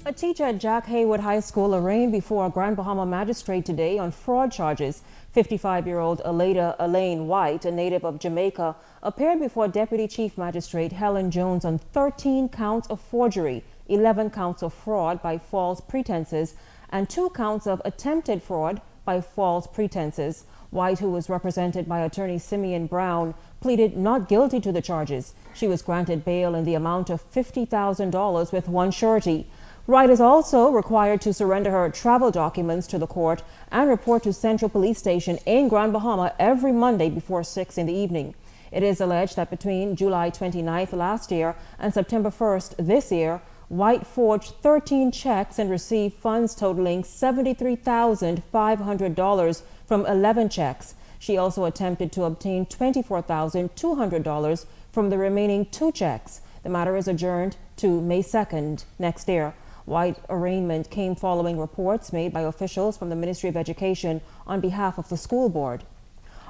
A teacher at Jack Haywood High School arraigned before a Grand Bahama magistrate today on fraud charges. 55-year-old Aleda Elaine White, a native of Jamaica, appeared before Deputy Chief Magistrate Helen Jones on 13 counts of forgery, 11 counts of fraud by false pretenses, and 2 counts of attempted fraud by false pretenses. White, who was represented by attorney Simeon Brown, pleaded not guilty to the charges. She was granted bail in the amount of $50,000 with one surety. Wright is also required to surrender her travel documents to the court and report to Central Police Station in Grand Bahama every Monday before 6 in the evening. It is alleged that between July 29th last year and September 1st this year, White forged 13 checks and received funds totaling $73,500 from 11 checks. She also attempted to obtain $24,200 from the remaining 2 checks. The matter is adjourned to May 2nd next year. White's arraignment came following reports made by officials from the Ministry of Education on behalf of the school board.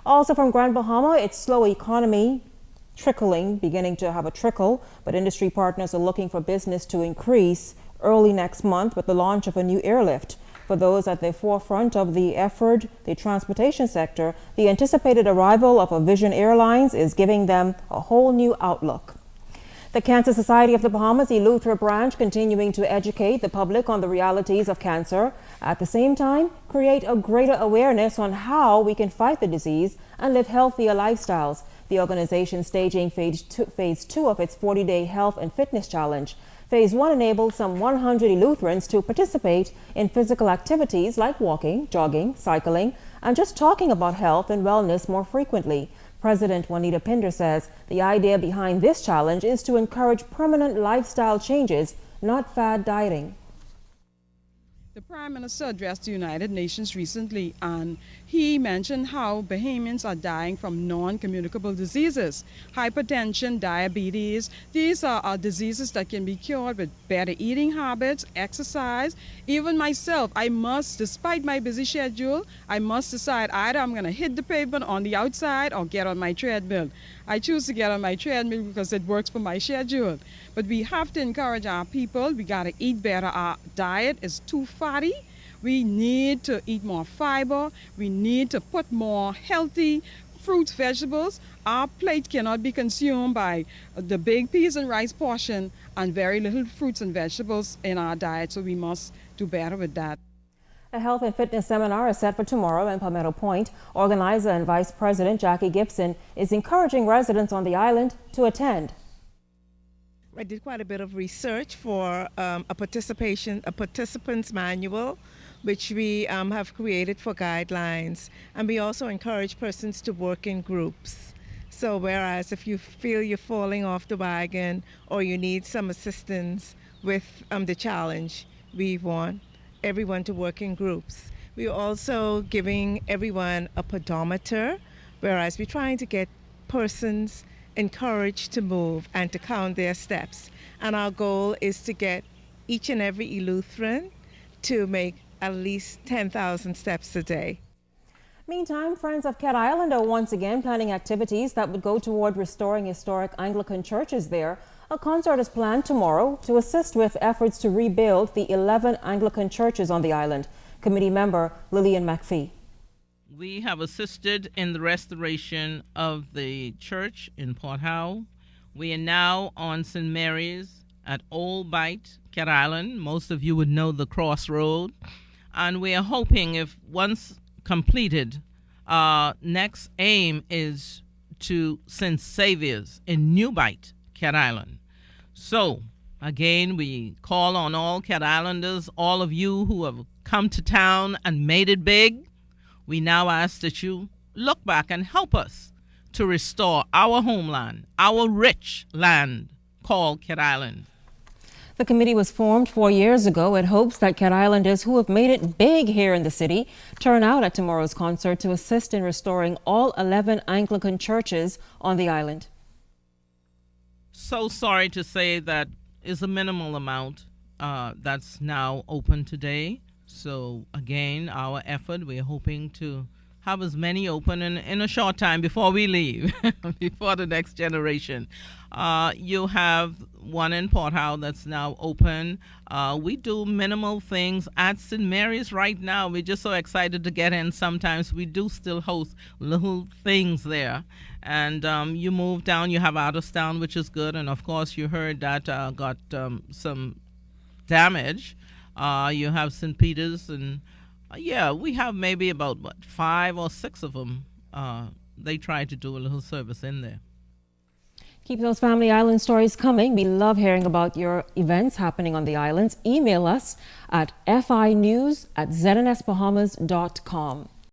Also from Grand Bahama, its slow economy beginning to have a trickle, but industry partners are looking for business to increase early next month with the launch of a new airlift. For those at the forefront of the effort, the transportation sector, the anticipated arrival of a Vision Airlines is giving them a whole new outlook. The Cancer Society of the Bahamas Eleuthera branch continuing to educate the public on the realities of cancer. At the same time, create a greater awareness on how we can fight the disease and live healthier lifestyles. The organization staging phase two of its 40-day health and fitness challenge. Phase 1 enabled some 100 Eleutherans to participate in physical activities like walking, jogging, cycling, and just talking about health and wellness more frequently. President Juanita Pinder says the idea behind this challenge is to encourage permanent lifestyle changes, not fad dieting. The Prime Minister addressed the United Nations recently, and he mentioned how Bahamians are dying from non-communicable diseases. Hypertension, diabetes, these are diseases that can be cured with better eating habits, exercise. Even myself, despite my busy schedule, I must decide either I'm going to hit the pavement on the outside or get on my treadmill. I choose to get on my treadmill because it works for my schedule. But we have to encourage our people. We got to eat better. Our diet is too fatty. We need to eat more fiber. We need to put more healthy fruits, vegetables. Our plate cannot be consumed by the big peas and rice portion and very little fruits and vegetables in our diet. So we must do better with that. A health and fitness seminar is set for tomorrow in Palmetto Point. Organizer and Vice President Jackie Gibson is encouraging residents on the island to attend. I did quite a bit of research for a participant's manual, which we have created for guidelines. And we also encourage persons to work in groups. So whereas if you feel you're falling off the wagon or you need some assistance with the challenge, we want everyone to work in groups. We're also giving everyone a pedometer, whereas we're trying to get persons encouraged to move and to count their steps. And our goal is to get each and every Eleutheran to make at least 10,000 steps a day. Meantime, Friends of Cat Island are once again planning activities that would go toward restoring historic Anglican churches there. A concert is planned tomorrow to assist with efforts to rebuild the 11 Anglican churches on the island. Committee member Lillian McPhee. We have assisted in the restoration of the church in Port Howe. We are now on St. Mary's at Old Bight, Cat Island. Most of you would know the crossroad. And we are hoping, if once completed, next aim is to St. Saviour's in New Bight, Cat Island. So, again, we call on all Cat Islanders, all of you who have come to town and made it big. We now ask that you look back and help us to restore our homeland, our rich land called Cat Island. The committee was formed 4 years ago in hopes that Cat Islanders who have made it big here in the city turn out at tomorrow's concert to assist in restoring all 11 Anglican churches on the island. So sorry to say that is a minimal amount that's now open today. So again, our effort, we're hoping to have as many open in a short time before we leave, before the next generation. You have one in Port Howe that's now open. We do minimal things at St. Mary's right now. We're just so excited to get in. Sometimes we do still host little things there. And you move down, you have out of town, which is good. And of course, you heard that got some damage. You have St. Peter's, and yeah, we have maybe about 5 or 6 of them. They try to do a little service in there. Keep those Family Island stories coming. We love hearing about your events happening on the islands. Email us at finews@znsbahamas.com.